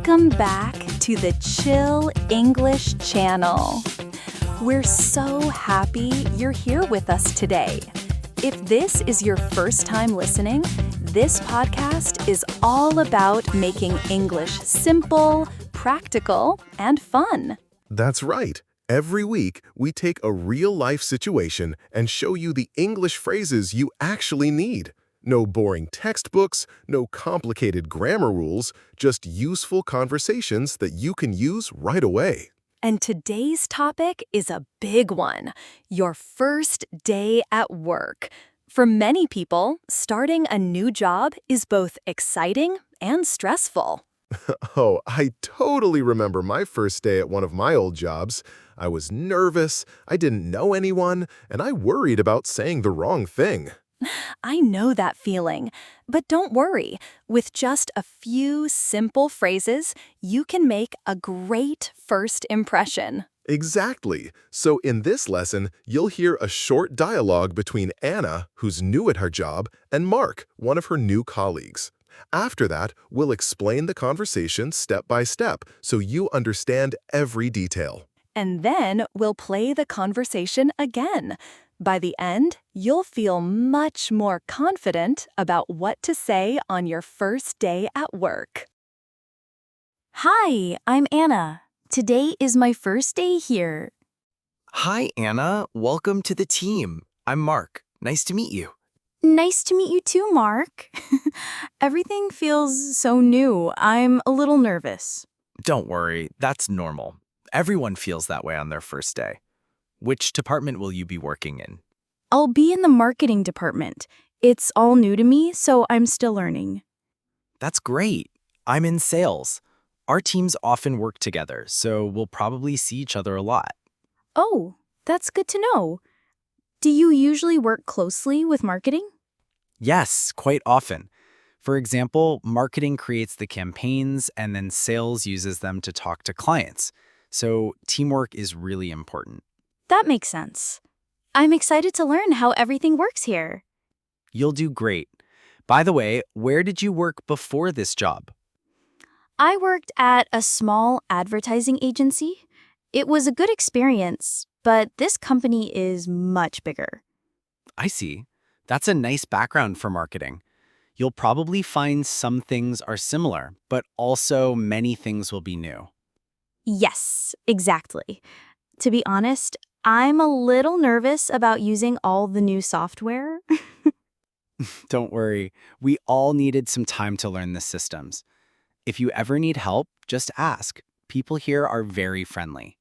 Welcome back to the Chill English channel. We're so happy you're here with us today. If this is your first time listening, this podcast is all about making English simple, practical, and fun. That's right. Every week, we take a real-life situation and show you the English phrases you actually need. No boring textbooks, no complicated grammar rules, just useful conversations that you can use right away. And today's topic is a big one, your first day at work. For many people, starting a new job is both exciting and stressful. Oh, I totally remember my first day at one of my old jobs. I was nervous, I didn't know anyone, and I worried about saying the wrong thing. I know that feeling, but don't worry. With just a few simple phrases, you can make a great first impression. Exactly. So in this lesson, you'll hear a short dialogue between Anna, who's new at her job, and Mark, one of her new colleagues. After that, we'll explain the conversation step by step so you understand every detail. And then we'll play the conversation again. By the end, you'll feel much more confident about what to say on your first day at work. Hi, I'm Anna. Today is my first day here. Hi, Anna. Welcome to the team. I'm Mark. Nice to meet you. Nice to meet you too, Mark. Everything feels so new. I'm a little nervous. Don't worry, that's normal. Everyone feels that way on their first day. Which department will you be working in? I'll be in the marketing department. It's all new to me, so I'm still learning. That's great. I'm in sales. Our teams often work together, so we'll probably see each other a lot. Oh, that's good to know. Do you usually work closely with marketing? Yes, quite often. For example, marketing creates the campaigns and then sales uses them to talk to clients. So teamwork is really important. That makes sense. I'm excited to learn how everything works here. You'll do great. By the way, where did you work before this job? I worked at a small advertising agency. It was a good experience, but this company is much bigger. I see. That's a nice background for marketing. You'll probably find some things are similar, but also many things will be new. Yes, exactly. To be honest, I'm a little nervous about using all the new software. Don't worry, we all needed some time to learn the systems. If you ever need help, just ask. People here are very friendly.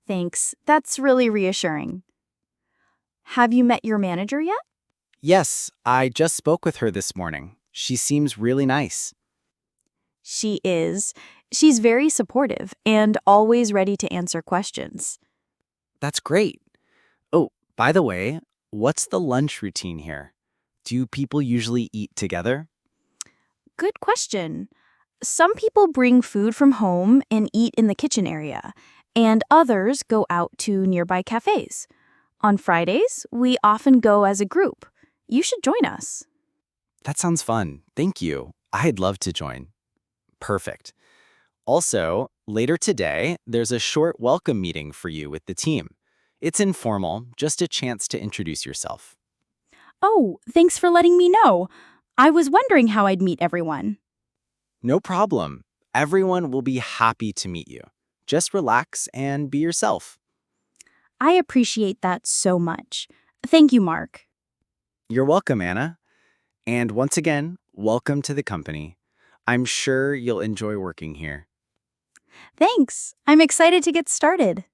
Thanks. That's really reassuring. Have you met your manager yet? Yes, I just spoke with her this morning. She seems really nice. She is. She's very supportive and always ready to answer questions. That's great. Oh, by the way, what's the lunch routine here? Do people usually eat together? Good question. Some people bring food from home and eat in the kitchen area, and others go out to nearby cafes. On Fridays, we often go as a group. You should join us. That sounds fun. Thank you. I'd love to join. Perfect. Also, later today, there's a short welcome meeting for you with the team. It's informal, just a chance to introduce yourself. Oh, thanks for letting me know. I was wondering how I'd meet everyone. No problem. Everyone will be happy to meet you. Just relax and be yourself. I appreciate that so much. Thank you, Mark. You're welcome, Anna. And once again, welcome to the company. I'm sure you'll enjoy working here. Thanks. I'm excited to get started.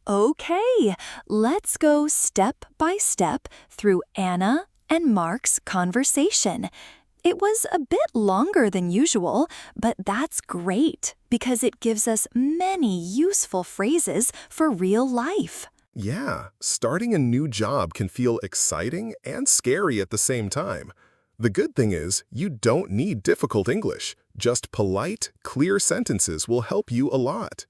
Okay, let's go step by step through Anna and Mark's conversation. It was a bit longer than usual, but that's great because it gives us many useful phrases for real life. Yeah, starting a new job can feel exciting and scary at the same time. The good thing is, you don't need difficult English. Just polite, clear sentences will help you a lot.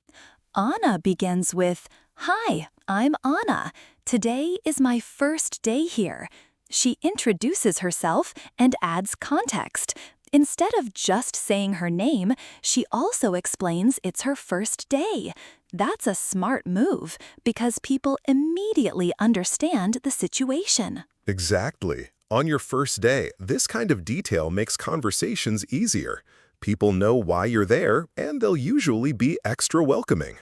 Anna begins with, "Hi, I'm Anna. Today is my first day here." She introduces herself and adds context. Instead of just saying her name, she also explains it's her first day. That's a smart move because people immediately understand the situation. Exactly. On your first day, this kind of detail makes conversations easier. People know why you're there, and they'll usually be extra welcoming.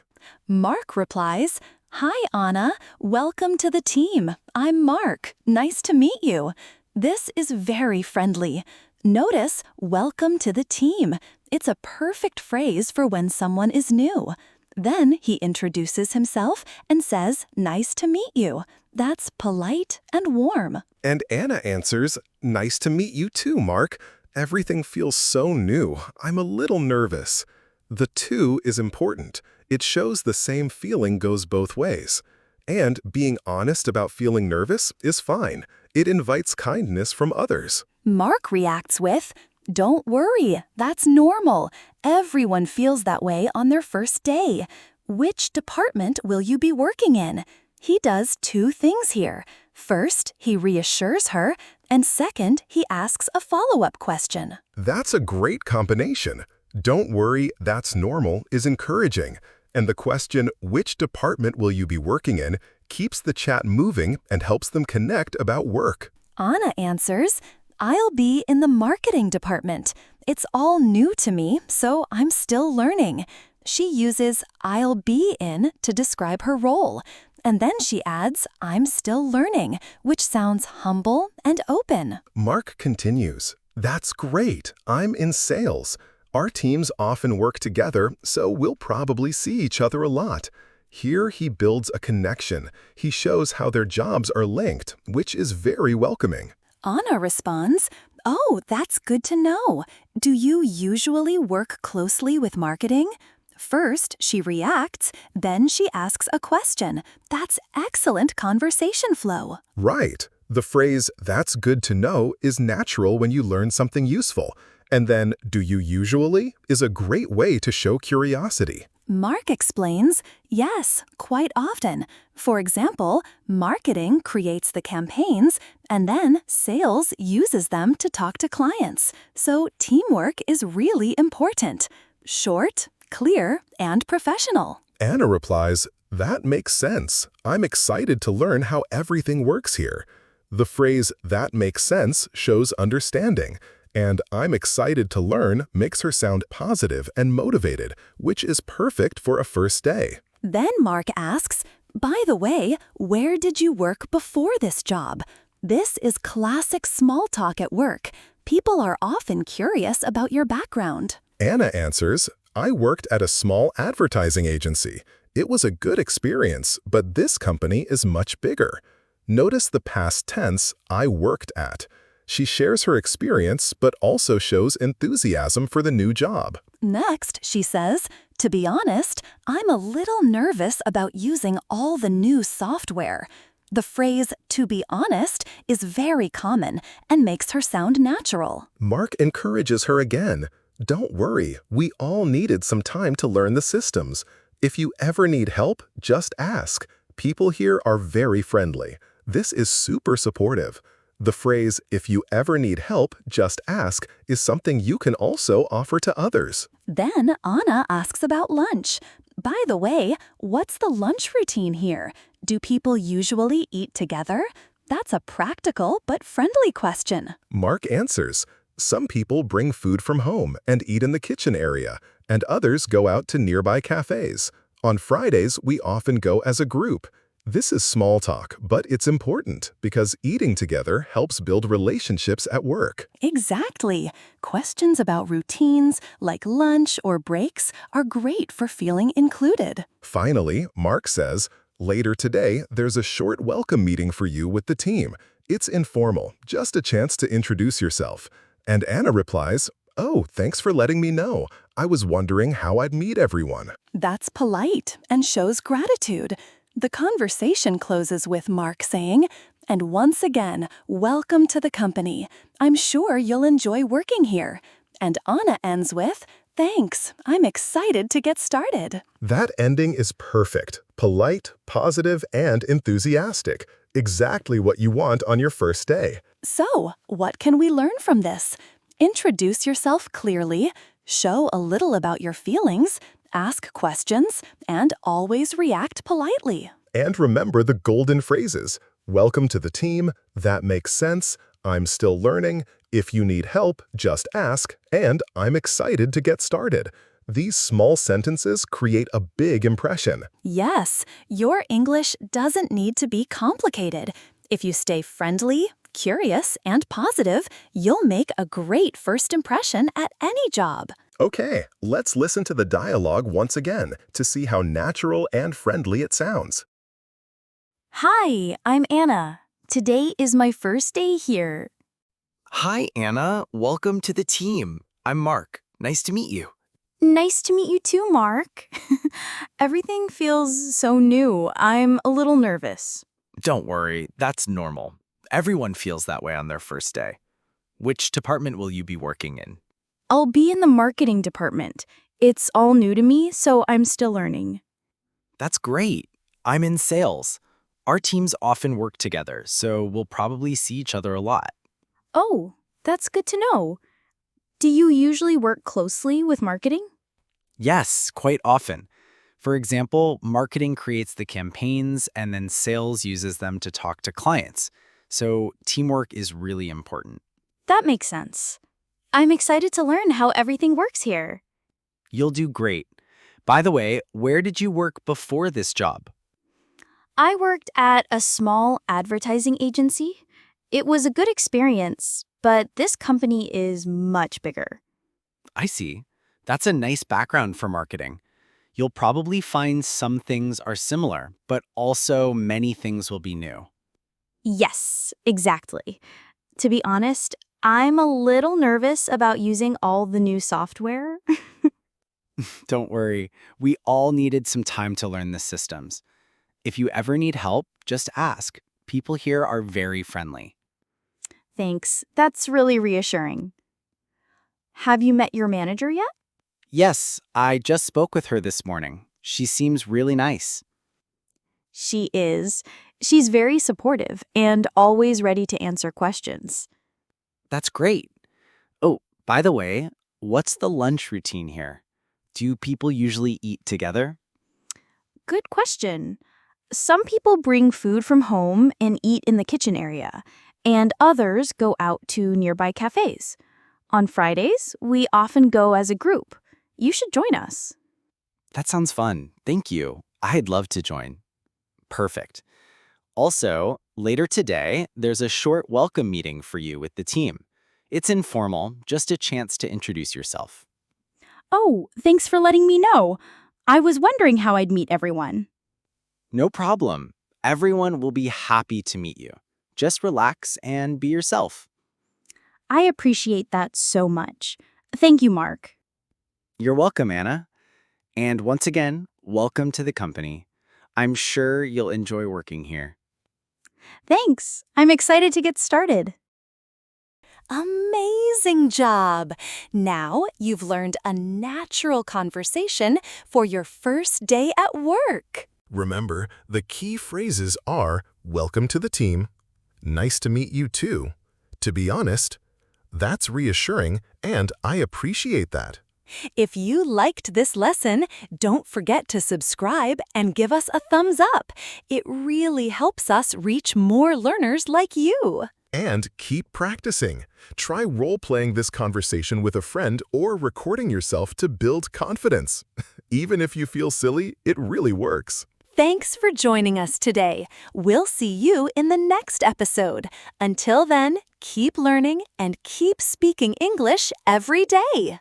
Mark replies, "Hi, Anna. Welcome to the team. I'm Mark. Nice to meet you." This is very friendly. Notice, "Welcome to the team." It's a perfect phrase for when someone is new. Then he introduces himself and says, "Nice to meet you." That's polite and warm. And Anna answers, "Nice to meet you too, Mark. Everything feels so new. I'm a little nervous." The "to" is important. It shows the same feeling goes both ways. And being honest about feeling nervous is fine. It invites kindness from others. Mark reacts with, "Don't worry, that's normal. Everyone feels that way on their first day. Which department will you be working in?" He does two things here. First, he reassures her, and second, he asks a follow-up question. That's a great combination. "Don't worry, that's normal" is encouraging. And the question, "Which department will you be working in?" keeps the chat moving and helps them connect about work. Anna answers, "I'll be in the marketing department. It's all new to me, so I'm still learning." She uses "I'll be in" to describe her role. And then she adds, "I'm still learning," which sounds humble and open. Mark continues, "That's great. I'm in sales. Our teams often work together, so we'll probably see each other a lot." Here he builds a connection. He shows how their jobs are linked, which is very welcoming. Anna responds, "Oh, that's good to know. Do you usually work closely with marketing?" First, she reacts, then she asks a question. That's excellent conversation flow. Right. The phrase, "That's good to know," is natural when you learn something useful. And then, "Do you usually?" is a great way to show curiosity. Mark explains, "Yes, quite often. For example, marketing creates the campaigns, and then sales uses them to talk to clients. So teamwork is really important. Short, clear, and professional." Anna replies, "That makes sense. I'm excited to learn how everything works here." The phrase, "That makes sense," shows understanding. And "I'm excited to learn" makes her sound positive and motivated, which is perfect for a first day. Then Mark asks, "By the way, where did you work before this job?" This is classic small talk at work. People are often curious about your background. Anna answers, "I worked at a small advertising agency. It was a good experience, but this company is much bigger." Notice the past tense, "I worked at." She shares her experience, but also shows enthusiasm for the new job. Next, she says, "To be honest, I'm a little nervous about using all the new software." The phrase, "to be honest," is very common and makes her sound natural. Mark encourages her again. "Don't worry, we all needed some time to learn the systems. If you ever need help, just ask. People here are very friendly." This is super supportive. The phrase, "If you ever need help, just ask," is something you can also offer to others. Then Anna asks about lunch. "By the way, what's the lunch routine here? Do people usually eat together?" That's a practical but friendly question. Mark answers, "Some people bring food from home and eat in the kitchen area, and others go out to nearby cafes. On Fridays, we often go as a group." This is small talk, but it's important because eating together helps build relationships at work. Exactly. Questions about routines, like lunch or breaks, are great for feeling included. Finally, Mark says, "Later today, there's a short welcome meeting for you with the team. It's informal, just a chance to introduce yourself." And Anna replies, "Oh, thanks for letting me know. I was wondering how I'd meet everyone." That's polite and shows gratitude. The conversation closes with Mark saying, "And once again, welcome to the company. I'm sure you'll enjoy working here." And Anna ends with, "Thanks, I'm excited to get started." That ending is perfect, polite, positive, and enthusiastic. Exactly what you want on your first day. So, what can we learn from this? Introduce yourself clearly, show a little about your feelings, ask questions, and always react politely. And remember the golden phrases. Welcome to the team, that makes sense, I'm still learning, if you need help, just ask, and I'm excited to get started. These small sentences create a big impression. Yes, your English doesn't need to be complicated. If you stay friendly, curious, and positive, you'll make a great first impression at any job. Okay, let's listen to the dialogue once again to see how natural and friendly it sounds. Hi, I'm Anna. Today is my first day here. Hi, Anna. Welcome to the team. I'm Mark. Nice to meet you. Nice to meet you too, Mark. Everything feels so new. I'm a little nervous. Don't worry, that's normal. Everyone feels that way on their first day. Which department will you be working in? I'll be in the marketing department. It's all new to me, so I'm still learning. That's great. I'm in sales. Our teams often work together, so we'll probably see each other a lot. Oh, that's good to know. Do you usually work closely with marketing? Yes, quite often. For example, marketing creates the campaigns and then sales uses them to talk to clients. So teamwork is really important. That makes sense. I'm excited to learn how everything works here. You'll do great. By the way, where did you work before this job? I worked at a small advertising agency. It was a good experience, but this company is much bigger. I see. That's a nice background for marketing. You'll probably find some things are similar, but also many things will be new. Yes, exactly. To be honest, I'm a little nervous about using all the new software. Don't worry, we all needed some time to learn the systems. If you ever need help, just ask. People here are very friendly. Thanks. That's really reassuring. Have you met your manager yet? Yes, I just spoke with her this morning. She seems really nice. She is. She's very supportive and always ready to answer questions. That's great. Oh, by the way, what's the lunch routine here? Do people usually eat together? Good question. Some people bring food from home and eat in the kitchen area, and others go out to nearby cafes. On Fridays, we often go as a group. You should join us. That sounds fun. Thank you. I'd love to join. Perfect. Also, later today, there's a short welcome meeting for you with the team. It's informal, just a chance to introduce yourself. Oh, thanks for letting me know. I was wondering how I'd meet everyone. No problem. Everyone will be happy to meet you. Just relax and be yourself. I appreciate that so much. Thank you, Mark. You're welcome, Anna. And once again, welcome to the company. I'm sure you'll enjoy working here. Thanks. I'm excited to get started. Amazing job! Now you've learned a natural conversation for your first day at work. Remember, the key phrases are welcome to the team, nice to meet you too, to be honest, that's reassuring, and I appreciate that. If you liked this lesson, don't forget to subscribe and give us a thumbs up. It really helps us reach more learners like you. And keep practicing. Try role-playing this conversation with a friend or recording yourself to build confidence. Even if you feel silly, it really works. Thanks for joining us today. We'll see you in the next episode. Until then, keep learning and keep speaking English every day.